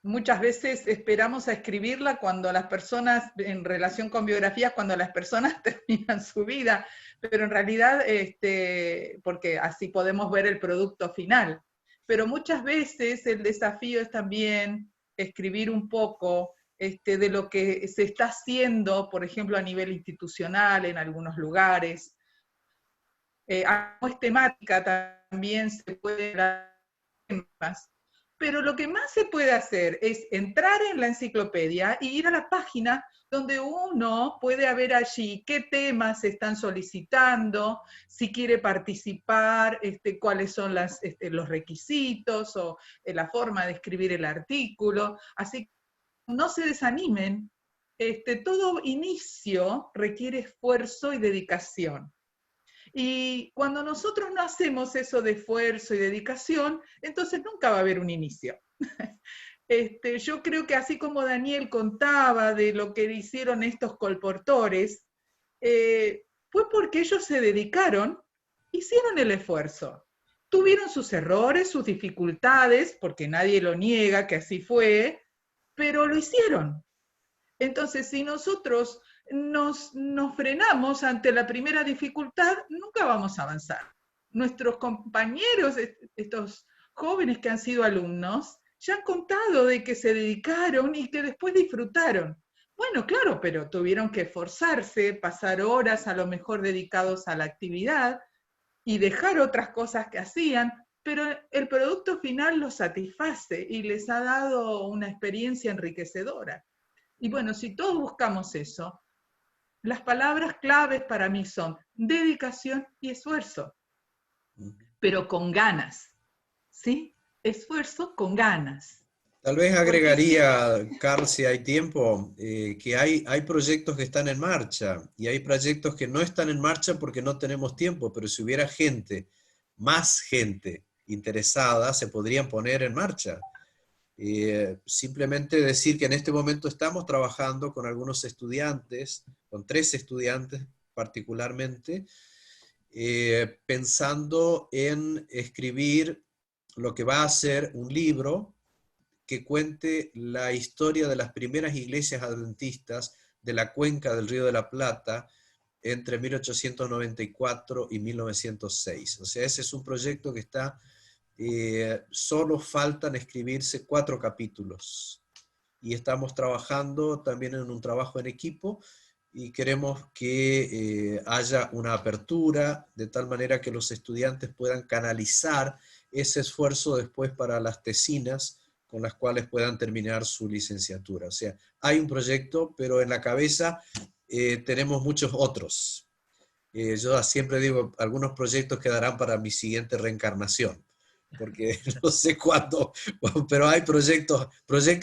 Muchas veces esperamos a escribirla cuando las personas, en relación con biografías, cuando las personas terminan su vida, pero en realidad, porque así podemos ver el producto final. Pero muchas veces el desafío es también escribir un poco de lo que se está haciendo, por ejemplo, a nivel institucional en algunos lugares. Como es temática, también se puede dar temas. Pero lo que más se puede hacer es entrar en la enciclopedia y ir a la página donde uno puede ver allí qué temas se están solicitando, si quiere participar, cuáles son los requisitos o la forma de escribir el artículo. Así que no se desanimen. Todo inicio requiere esfuerzo y dedicación. Y cuando nosotros no hacemos eso de esfuerzo y dedicación, entonces nunca va a haber un inicio. Yo creo que así como Daniel contaba de lo que hicieron estos colportores, fue porque ellos se dedicaron, hicieron el esfuerzo. Tuvieron sus errores, sus dificultades, porque nadie lo niega que así fue, pero lo hicieron. Entonces, si nosotros nos frenamos ante la primera dificultad, nunca vamos a avanzar. Nuestros compañeros, estos jóvenes que han sido alumnos, ya han contado de que se dedicaron y que después disfrutaron. Bueno, claro, pero tuvieron que esforzarse, pasar horas a lo mejor dedicados a la actividad y dejar otras cosas que hacían, pero el producto final los satisface y les ha dado una experiencia enriquecedora. Y bueno, si todos buscamos eso, las palabras claves para mí son dedicación y esfuerzo, pero con ganas, ¿sí? Esfuerzo con ganas. Tal vez agregaría, Carl, si hay tiempo, que hay proyectos que están en marcha y hay proyectos que no están en marcha porque no tenemos tiempo, pero si hubiera más gente interesada, se podrían poner en marcha. Simplemente decir que en este momento estamos trabajando con algunos estudiantes, con 3 estudiantes particularmente, pensando en escribir lo que va a ser un libro que cuente la historia de las primeras iglesias adventistas de la cuenca del Río de la Plata entre 1894 y 1906. O sea, ese es un proyecto que está... solo faltan escribirse 4 capítulos y estamos trabajando también en un trabajo en equipo y queremos que haya una apertura de tal manera que los estudiantes puedan canalizar ese esfuerzo después para las tesinas con las cuales puedan terminar su licenciatura. O sea, hay un proyecto, pero en la cabeza tenemos muchos otros. Yo siempre digo, algunos proyectos quedarán para mi siguiente reencarnación, porque no sé cuándo, pero hay proyectos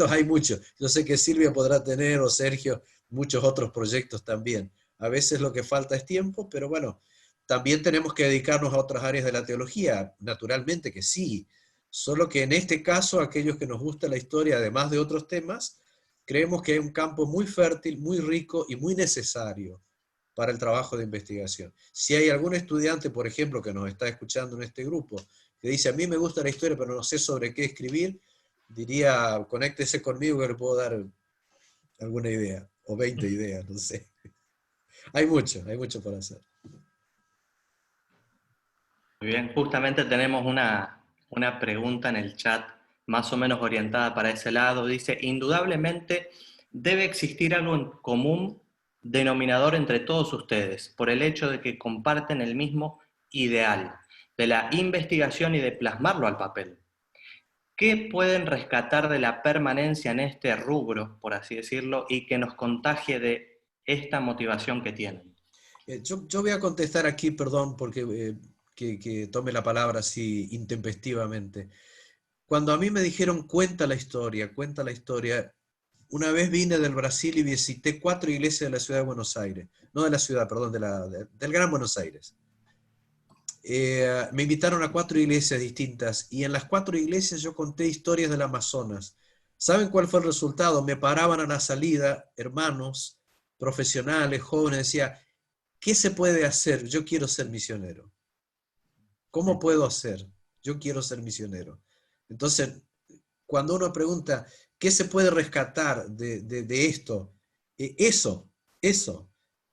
hay muchos. Yo sé que Silvia podrá tener, o Sergio, muchos otros proyectos también. A veces lo que falta es tiempo, pero bueno, también tenemos que dedicarnos a otras áreas de la teología, naturalmente que sí, solo que en este caso, aquellos que nos gusta la historia, además de otros temas, creemos que hay un campo muy fértil, muy rico y muy necesario para el trabajo de investigación. Si hay algún estudiante, por ejemplo, que nos está escuchando en este grupo, que dice, a mí me gusta la historia, pero no sé sobre qué escribir, diría, conéctese conmigo que le puedo dar alguna idea, o 20 ideas, no sé. Hay mucho para hacer. Muy bien, justamente tenemos una pregunta en el chat más o menos orientada para ese lado. Dice, indudablemente debe existir algo en común denominador entre todos ustedes, por el hecho de que comparten el mismo ideal de la investigación y de plasmarlo al papel. ¿Qué pueden rescatar de la permanencia en este rubro, por así decirlo, y que nos contagie de esta motivación que tienen? Yo voy a contestar aquí, perdón, porque que tome la palabra así intempestivamente. Cuando a mí me dijeron cuenta la historia, una vez vine del Brasil y visité 4 iglesias de la ciudad de Buenos Aires, no de la ciudad, perdón, del Gran Buenos Aires. Me invitaron a 4 iglesias distintas y en las 4 iglesias yo conté historias del Amazonas. ¿Saben cuál fue el resultado? Me paraban a la salida, hermanos, profesionales, jóvenes, decía, ¿qué se puede hacer? Yo quiero ser misionero. ¿Cómo puedo hacer? Yo quiero ser misionero. Entonces, cuando uno pregunta, ¿qué se puede rescatar de esto? Eso,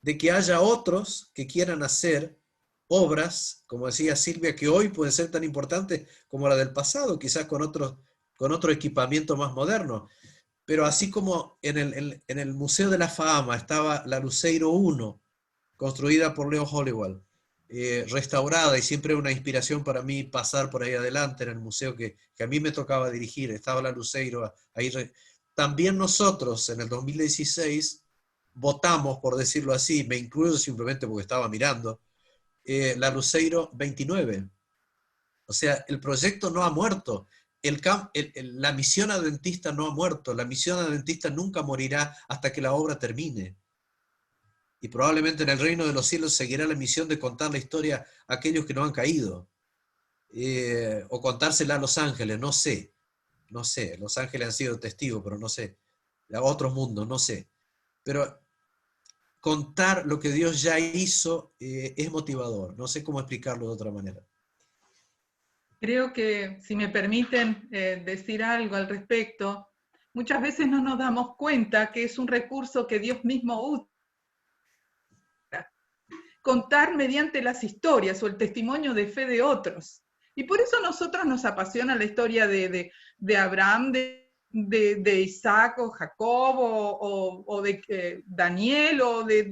de que haya otros que quieran hacer obras, como decía Silvia, que hoy pueden ser tan importantes como la del pasado, quizás con otro equipamiento más moderno. Pero así como en el Museo de la Fama estaba la Luceiro 1, construida por Leo Holliwell, restaurada, y siempre una inspiración para mí pasar por ahí adelante en el museo que a mí me tocaba dirigir, estaba la Luceiro ahí. También nosotros en el 2016 votamos, por decirlo así, me incluyo simplemente porque estaba mirando, la Luceiro 29. O sea, el proyecto no ha muerto. La misión adventista no ha muerto. La misión adventista nunca morirá hasta que la obra termine. Y probablemente en el reino de los cielos seguirá la misión de contar la historia a aquellos que no han caído. O contársela a los ángeles, no sé. No sé. Los ángeles han sido testigos, pero no sé. A otros mundos, no sé. Pero contar lo que Dios ya hizo es motivador. No sé cómo explicarlo de otra manera. Creo que, si me permiten decir algo al respecto, muchas veces no nos damos cuenta que es un recurso que Dios mismo usa. Contar mediante las historias o el testimonio de fe de otros. Y por eso a nosotros nos apasiona la historia de Abraham, de Isaac o Jacob o de Daniel o de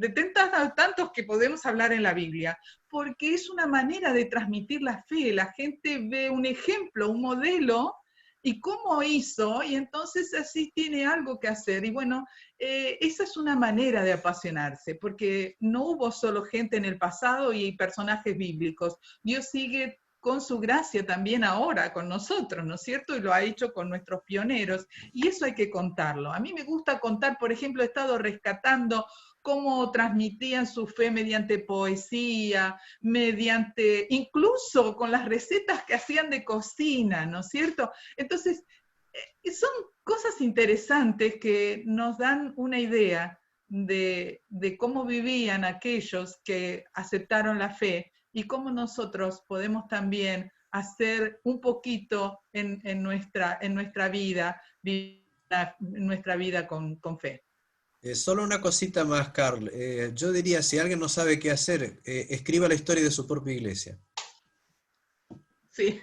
tantos que podemos hablar en la Biblia, porque es una manera de transmitir la fe. La gente ve un ejemplo, un modelo, y cómo hizo, y entonces así tiene algo que hacer. Y bueno, esa es una manera de apasionarse, porque no hubo solo gente en el pasado y personajes bíblicos. Dios sigue con su gracia también ahora con nosotros, ¿no es cierto? Y lo ha hecho con nuestros pioneros, y eso hay que contarlo. A mí me gusta contar, por ejemplo, he estado rescatando cómo transmitían su fe mediante poesía, incluso con las recetas que hacían de cocina, ¿no es cierto? Entonces, son cosas interesantes que nos dan una idea de cómo vivían aquellos que aceptaron la fe y cómo nosotros podemos también hacer un poquito en nuestra vida con fe. Solo una cosita más, Carl. Yo diría, si alguien no sabe qué hacer, escriba la historia de su propia iglesia. Sí.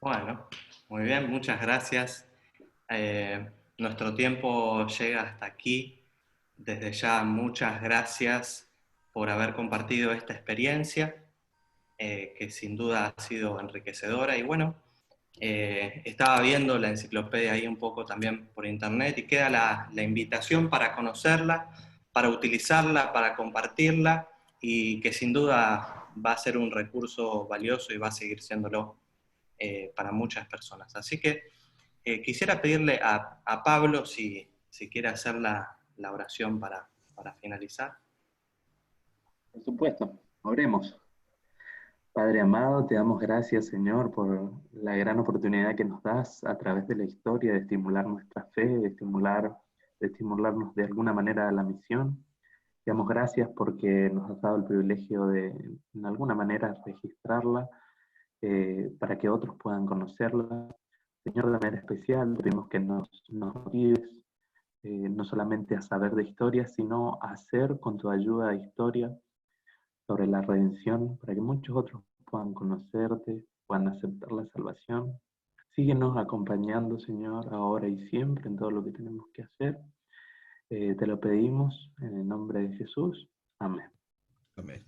Bueno, muy bien, muchas gracias. Nuestro tiempo llega hasta aquí. Desde ya, muchas gracias por haber compartido esta experiencia, que sin duda ha sido enriquecedora. Y bueno, estaba viendo la enciclopedia ahí un poco también por internet, y queda la invitación para conocerla, para utilizarla, para compartirla, y que sin duda va a ser un recurso valioso y va a seguir siéndolo para muchas personas. Así que quisiera pedirle a Pablo si quiere hacer la oración para finalizar. Por supuesto, oremos. Padre amado, te damos gracias, Señor, por la gran oportunidad que nos das a través de la historia de estimular nuestra fe, de estimularnos de alguna manera a la misión. Te damos gracias porque nos has dado el privilegio de, en alguna manera, registrarla para que otros puedan conocerla. Señor, de manera especial, pedimos que nos motives no solamente a saber de historia, sino a hacer con tu ayuda historia sobre la redención, para que muchos otros puedan conocerte, puedan aceptar la salvación. Síguenos acompañando, Señor, ahora y siempre en todo lo que tenemos que hacer. Te lo pedimos en el nombre de Jesús. Amén. Amén.